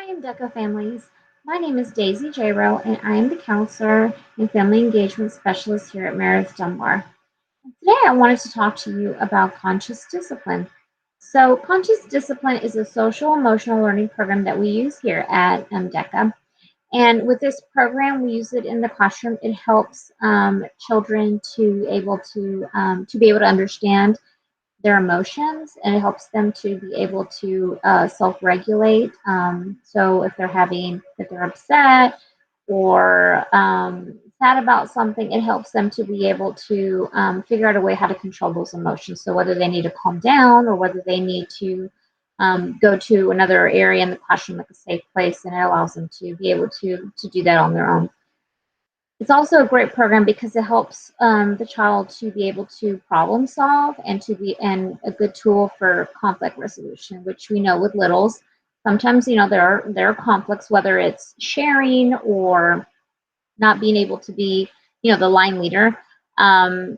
Hi, Deca families. My name is Daisy J-Rowe, and I am the counselor and family engagement specialist here at Meredith Dunbar. Today, I wanted to talk to you about conscious discipline. So, conscious discipline is a social emotional learning program that we use here at DECA. And with this program, we use it in the classroom. It helps children to be able to understand their emotions, and it helps them to be able to self-regulate. So if they're upset or sad about something, it helps them to be able to figure out a way how to control those emotions. So whether they need to calm down or whether they need to go to another area in the classroom, like a safe place, and it allows them to be able to do that on their own. It's also a great program because it helps the child to be able to problem solve and and a good tool for conflict resolution, which we know with littles, sometimes there are conflicts, whether it's sharing or not being able to be the line leader.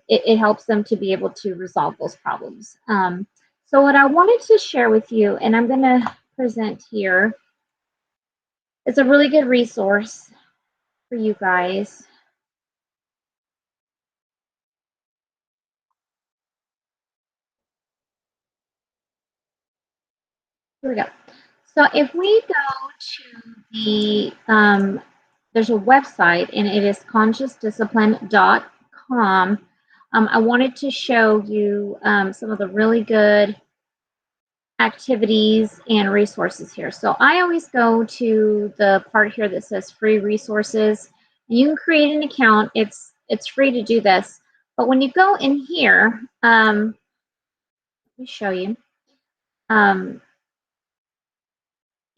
It helps them to be able to resolve those problems. So what I wanted to share with you, and I'm going to present here, it's a really good resource for you guys. Here we go. So if we go to there's a website and it is consciousdiscipline.com. I wanted to show you some of the really good activities and resources here. So I always go to the part here that says free resources. You can create an account. It's free to do this. But when you go in here, let me show you.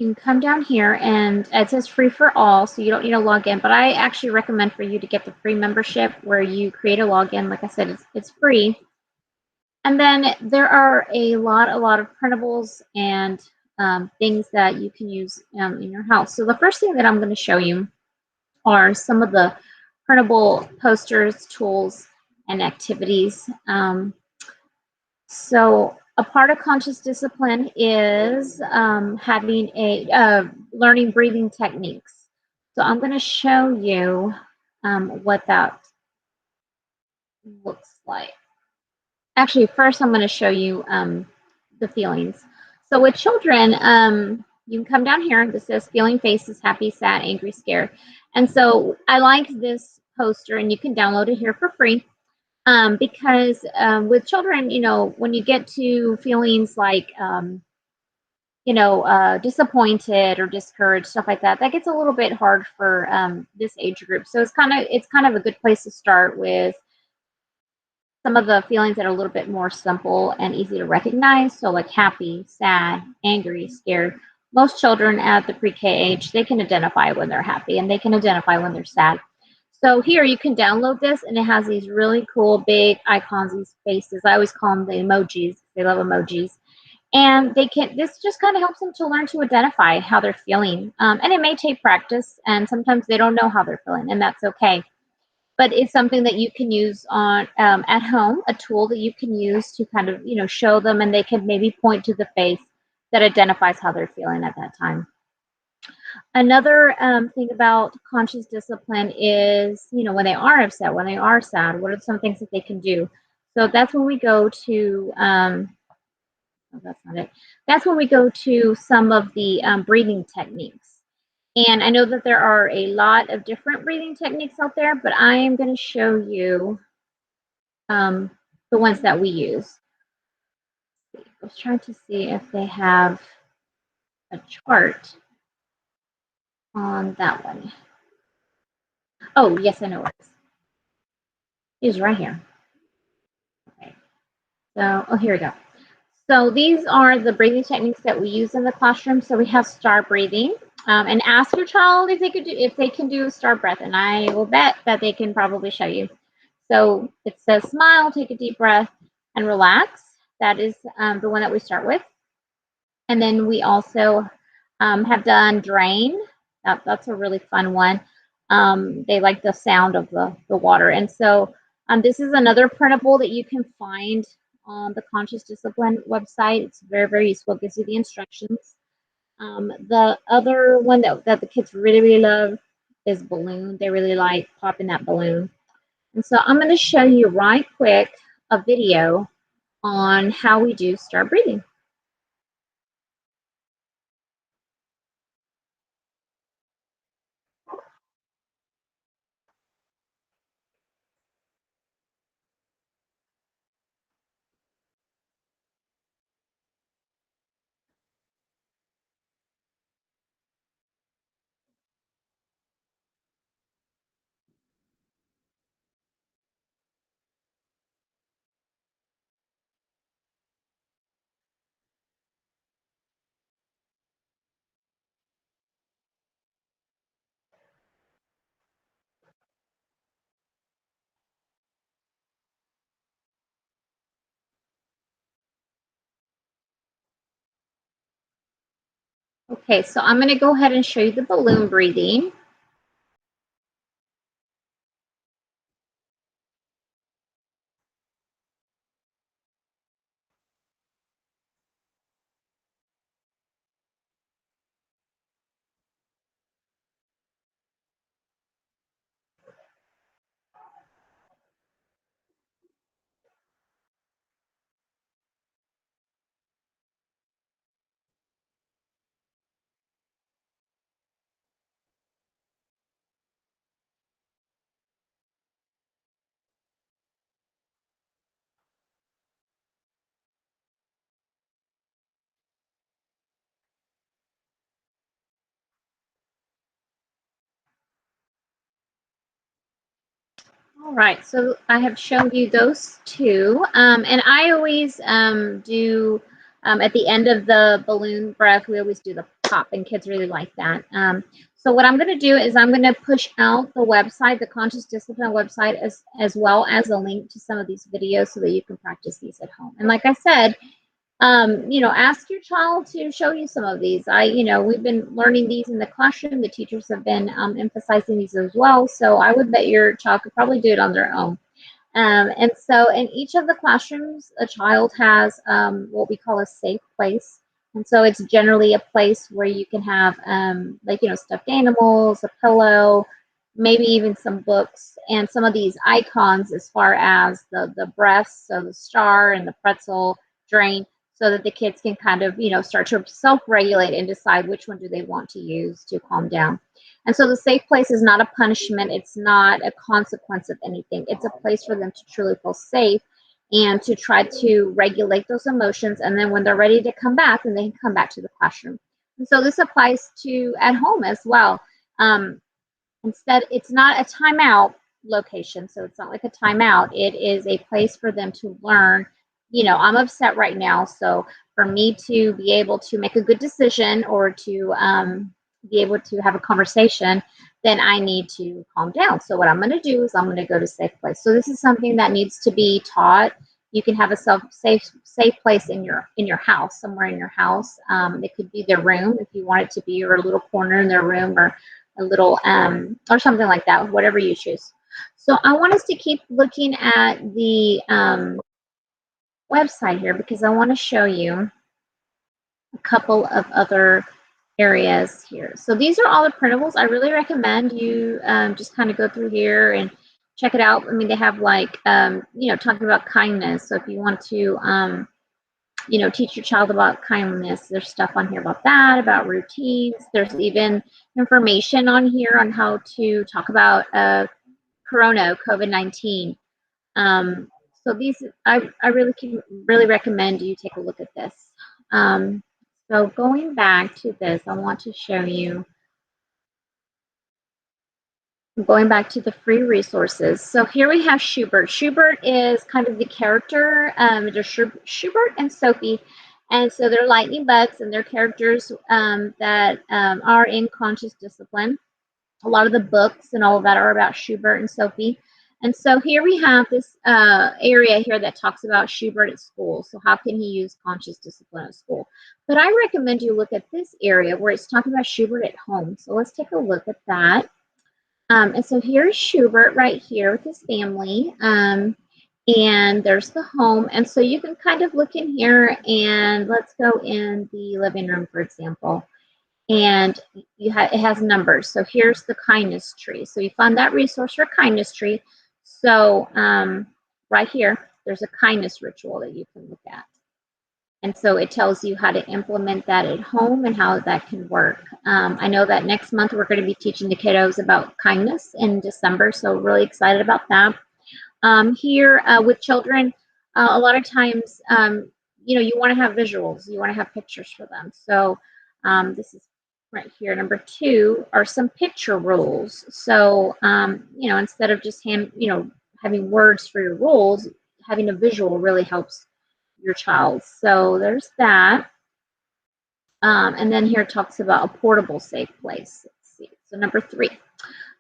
You can come down here and it says free for all, so you don't need to log in, but I actually recommend for you to get the free membership where you create a login. Like I said, it's free. And then there are a lot of printables and things that you can use in your house. So the first thing that I'm going to show you are some of the printable posters, tools, and activities. So a part of conscious discipline is having learning breathing techniques. So I'm going to show you what that looks like. Actually, first I'm going to show you the feelings. So with children, you can come down here. This says feeling faces, happy, sad, angry, scared. And so I like this poster, and you can download it here for free. Because with children, when you get to feelings like, disappointed or discouraged, stuff like that, that gets a little bit hard for this age group. So it's kind of a good place to start with some of the feelings that are a little bit more simple and easy to recognize. So like happy, sad, angry, scared. Most children at the pre-K age, they can identify when they're happy and they can identify when they're sad. So here you can download this, and it has these really cool big icons, these faces. I always call them the emojis. They love emojis. And this just kind of helps them to learn to identify how they're feeling. And it may take practice, and sometimes they don't know how they're feeling, and that's okay. But it's something that you can use on at home, a tool that you can use to kind of, show them, and they can maybe point to the face that identifies how they're feeling at that time. Another thing about conscious discipline is, when they are upset, when they are sad, what are some things that they can do? So that's when we go to, oh, that's not it. That's when we go to some of the breathing techniques. And I know that there are a lot of different breathing techniques out there, but I am going to show you the ones that we use. I was trying to see if they have a chart on that one. Oh, yes, I know it is. It's right here. Okay. So, oh, here we go. So these are the breathing techniques that we use in the classroom. So we have star breathing, and ask your child if they can do star breath, and I will bet that they can probably show you. So it says smile, take a deep breath, and relax. That is the one that we start with. And then we also have done drain. That's a really fun one. They like the sound of the water. And so this is another printable that you can find on the Conscious Discipline website. It's very, very useful. It gives you the instructions. The other one that the kids really, really love is balloon. They really like popping that balloon. And so I'm going to show you right quick a video on how we do start breathing. Okay, so I'm going to go ahead and show you the balloon breathing. All right, so I have shown you those two, and I always do at the end of the balloon breath, we always do the pop, and kids really like that. So what I'm going to do is I'm going to push out the website, the Conscious Discipline website, as well as a link to some of these videos so that you can practice these at home. And like I said, ask your child to show you some of these. We've been learning these in the classroom. The teachers have been emphasizing these as well. So I would bet your child could probably do it on their own. And so in each of the classrooms, a child has what we call a safe place. And so it's generally a place where you can have stuffed animals, a pillow, maybe even some books, and some of these icons as far as the breaths, so the star and the pretzel, drain, so that the kids can kind of, start to self-regulate and decide which one do they want to use to calm down. And so the safe place is not a punishment. It's not a consequence of anything. It's a place for them to truly feel safe and to try to regulate those emotions. And then when they're ready to come back, then they can come back to the classroom. And so this applies to at home as well. Instead, it's not a timeout location. So it's not like a timeout. It is a place for them to learn, I'm upset right now. So for me to be able to make a good decision or to be able to have a conversation, then I need to calm down. So what I'm going to do is I'm going to go to safe place. So this is something that needs to be taught. You can have a safe place in your house, somewhere in your house. It could be their room if you want it to be, or a little corner in their room, or a little or something like that, whatever you choose. So I want us to keep looking at the website here because I want to show you a couple of other areas here. So these are all the printables. I really recommend you just kind of go through here and check it out. I mean, they have like, talking about kindness. So if you want to, teach your child about kindness, there's stuff on here about that, about routines. There's even information on here on how to talk about COVID-19. So these, I really recommend you take a look at this. So going back to this, I want to show you, going back to the free resources. So here we have Schubert. Schubert is kind of the character. There's Schubert and Sophie. And so they're lightning bugs, and they're characters that are in Conscious Discipline. A lot of the books and all of that are about Schubert and Sophie. And so here we have this area here that talks about Schubert at school. So how can he use conscious discipline at school? But I recommend you look at this area where it's talking about Schubert at home. So let's take a look at that. And so here's Schubert right here with his family. And there's the home. And so you can kind of look in here, and let's go in the living room, for example. and it has numbers. So here's the kindness tree. So you find that resource for kindness tree. So right here, there's a kindness ritual that you can look at. And so it tells you how to implement that at home and how that can work. I know that next month we're going to be teaching the kiddos about kindness in December, so really excited about that. Here with children, a lot of times, you want to have visuals, you want to have pictures for them. So this is right here. Number 2 are some picture rules. So, instead of just having words for your rules, having a visual really helps your child. So there's that. And then here it talks about a portable safe place. Let's see. So number 3.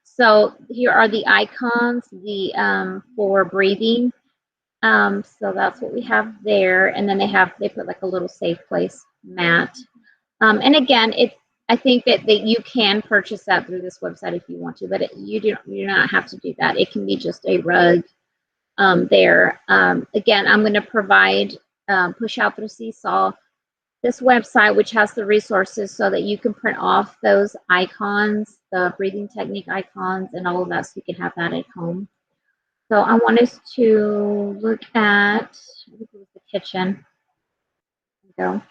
So here are the icons, for breathing. So that's what we have there. And then they put like a little safe place mat. And again, I think that you can purchase that through this website if you want to, but you do not have to do that. It can be just a rug there. Again, I'm going to provide Push Out Through Seesaw, this website, which has the resources so that you can print off those icons, the breathing technique icons and all of that, so you can have that at home. So I want us to look at, I think it was the kitchen. There we go.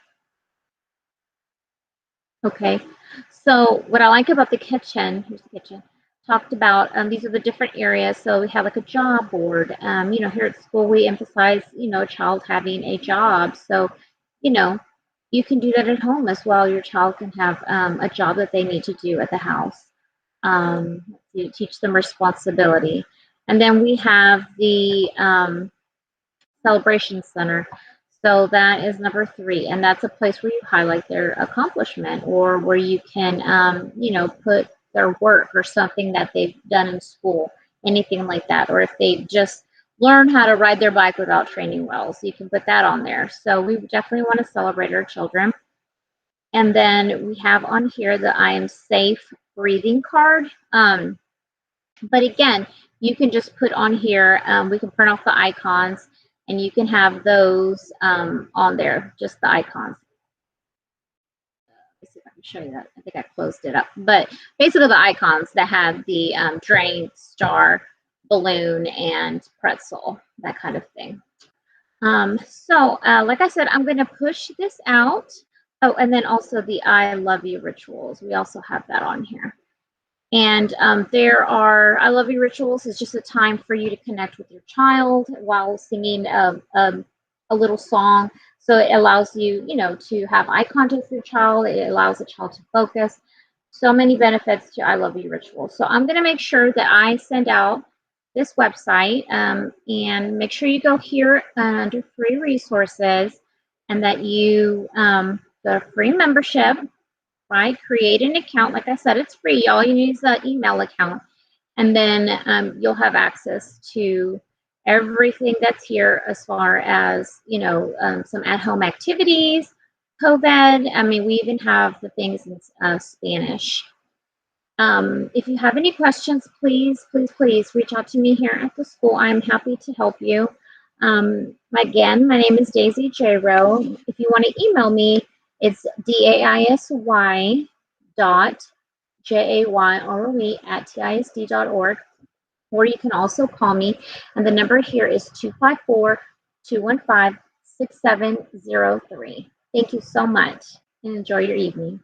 Okay, so what I like about the kitchen, here's the kitchen, talked about, these are the different areas. So we have like a job board. Here at school, we emphasize, a child having a job. So, you can do that at home as well. Your child can have a job that they need to do at the house. You teach them responsibility. And then we have the celebration center. So that is number 3, and that's a place where you highlight their accomplishment, or where you can, put their work or something that they've done in school, anything like that, or if they just learn how to ride their bike without training wheels, you can put that on there. So we definitely want to celebrate our children. And then we have on here the I am safe breathing card. But again, you can just put on here, we can print off the icons, and you can have those on there, just the icons. Let's see if I can show you that. I think I closed it up. But basically the icons that have the drain, star, balloon, and pretzel, that kind of thing. So like I said, I'm going to push this out. Oh, and then also the I love you rituals. We also have that on here. And there are I love you rituals is just a time for you to connect with your child while singing a little song. So it allows you, to have eye contact with your child. It allows the child to focus. So many benefits to I love you rituals. So I'm going to make sure that I send out this website, and make sure you go here under free resources, and that you go to free membership. Right? Create an account. Like I said, it's free. All you need is an email account. And then you'll have access to everything that's here as far as, some at-home activities, COVID. I mean, we even have the things in Spanish. If you have any questions, please, please, please reach out to me here at the school. I'm happy to help you. Again, my name is Daisy Jayro. If you want to email me, it's daisy.jayroe@tisd.org, or you can also call me, and the number here is 254-215-6703. Thank you so much, and enjoy your evening.